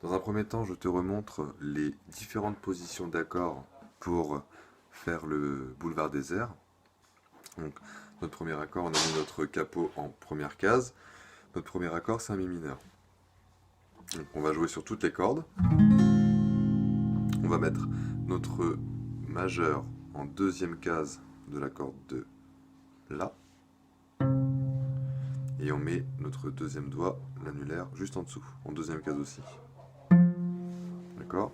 Dans un premier temps, je te remontre les différentes positions d'accords pour faire le boulevard des airs. Donc, notre premier accord, on a mis notre capot en première case. Notre premier accord, c'est un mi mineur. Donc, on va jouer sur toutes les cordes. On va mettre notre majeur en deuxième case de la corde de La. Et on met notre deuxième doigt, l'annulaire, juste en dessous, en deuxième case aussi. D'accord?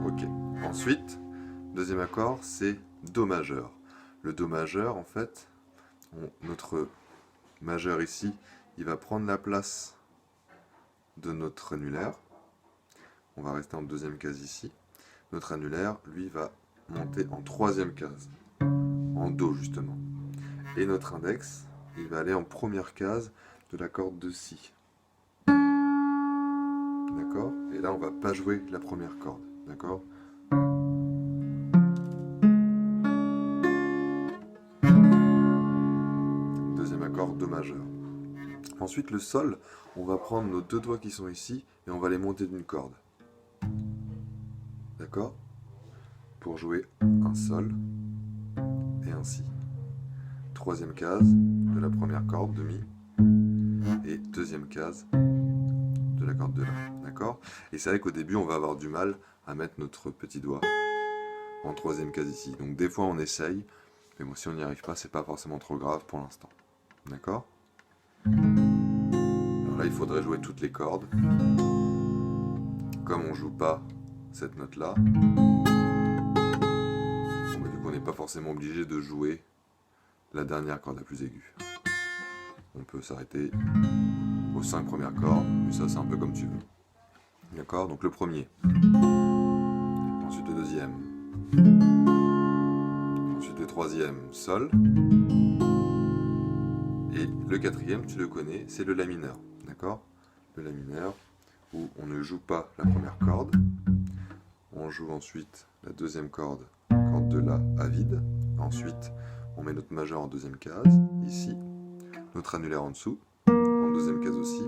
Ok. Ensuite, deuxième accord, c'est Do majeur. Le Do majeur, en fait, notre majeur ici, il va prendre la place de notre annulaire. On va rester en deuxième case ici. Notre annulaire, lui, va monter en troisième case, en Do justement. Et notre index, il va aller en première case de la corde de Si. D'accord? Et là, on va pas jouer la première corde. D'accord? Deuxième accord, Do majeur. Ensuite, le Sol, on va prendre nos deux doigts qui sont ici et on va les monter d'une corde. D'accord? Pour jouer un Sol et un Si. Troisième case de la première corde de Mi et deuxième case de la corde de La. D'accord? Et c'est vrai qu'au début, on va avoir du mal à mettre notre petit doigt en troisième case ici. Donc des fois, on essaye, mais bon, si on n'y arrive pas, c'est pas forcément trop grave pour l'instant. D'accord? Alors là, il faudrait jouer toutes les cordes. Comme on joue pas cette note-là, bon, bah, du coup, on n'est pas forcément obligé de jouer la dernière corde la plus aiguë. On peut s'arrêter aux 5 premières cordes, mais ça, c'est un peu comme tu veux. D'accord? Donc le premier. Ensuite le deuxième. Ensuite le troisième, Sol. Et le quatrième, tu le connais, c'est le La mineur. D'accord? Le La mineur, où on ne joue pas la première corde. On joue ensuite la deuxième corde, corde de La à vide. Ensuite, on met notre majeur en deuxième case, ici. Notre annulaire en dessous, en deuxième case aussi.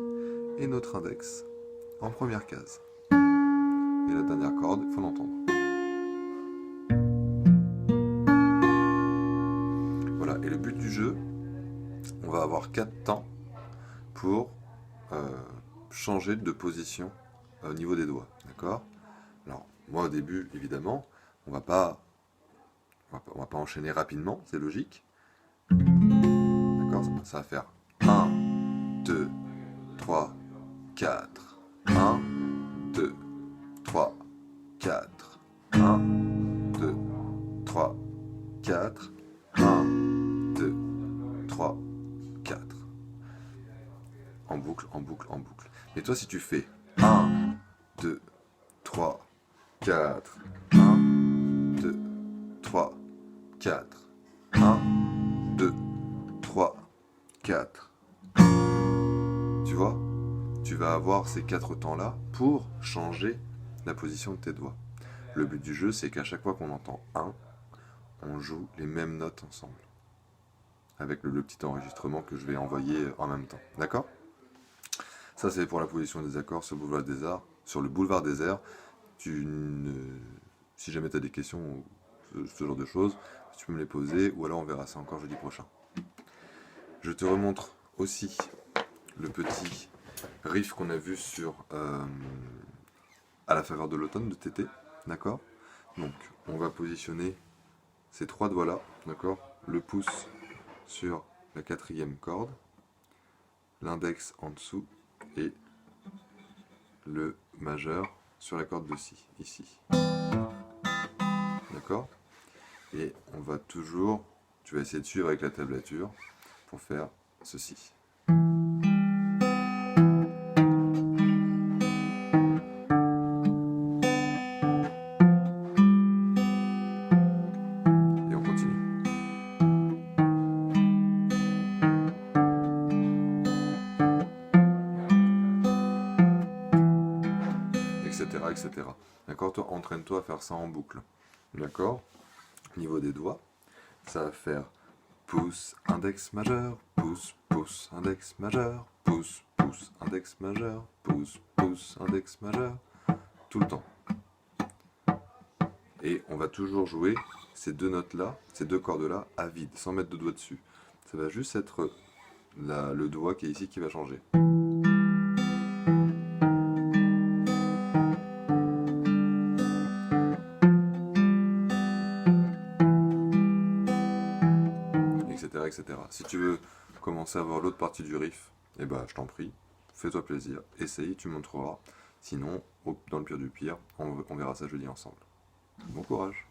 Et notre index en première case. Et la dernière corde, il faut l'entendre. Voilà, et le but du jeu, on va avoir 4 temps pour changer de position au niveau des doigts. D'accord? Alors, moi au début, évidemment, on va pas enchaîner rapidement, c'est logique. D'accord? Ça va faire 1, 2, 3, 4. 1, 2, 3, 4. 1, 2, 3, 4. 1, 2, 3, 4. En boucle, en boucle, en boucle. Mais toi, si tu fais 1, 2, 3, 4. 1, 2, 3, 4. 1, 2, 3, 4. Tu vois? Tu vas avoir ces 4 temps-là pour changer la position de tes doigts. Le but du jeu, c'est qu'à chaque fois qu'on entend 1, on joue les mêmes notes ensemble. Avec le petit enregistrement que je vais envoyer en même temps. D'accord? Ça, c'est pour la position des accords sur le boulevard des arts. Sur le boulevard des airs, si jamais tu as des questions ou ce genre de choses, tu peux me les poser, ou alors on verra ça encore jeudi prochain. Je te remontre aussi le petit riff qu'on a vu sur À la faveur de l'automne de Tété, d'accord? Donc, on va positionner ces 3 doigts-là, d'accord? Le pouce sur la 4e corde, l'index en dessous, et le majeur sur la corde de Si, ici. D'accord? Et on va toujours, tu vas essayer de suivre avec la tablature pour faire ceci. Et on continue. Etc. etc. D'accord? Toi, entraîne-toi à faire ça en boucle. D'accord? Niveau des doigts, ça va faire pouce, index majeur, pouce, pouce, index majeur, pouce, pouce, pouce, index majeur, pouce, pouce, index majeur, tout le temps. Et on va toujours jouer ces deux notes-là, ces deux cordes-là à vide, sans mettre de doigt dessus. Ça va juste être le doigt qui est ici qui va changer. Etc., etc. Si tu veux commencer à voir l'autre partie du riff, eh ben, je t'en prie, fais-toi plaisir, essaye, tu montreras. Sinon, dans le pire du pire, on verra ça jeudi ensemble. Bon courage!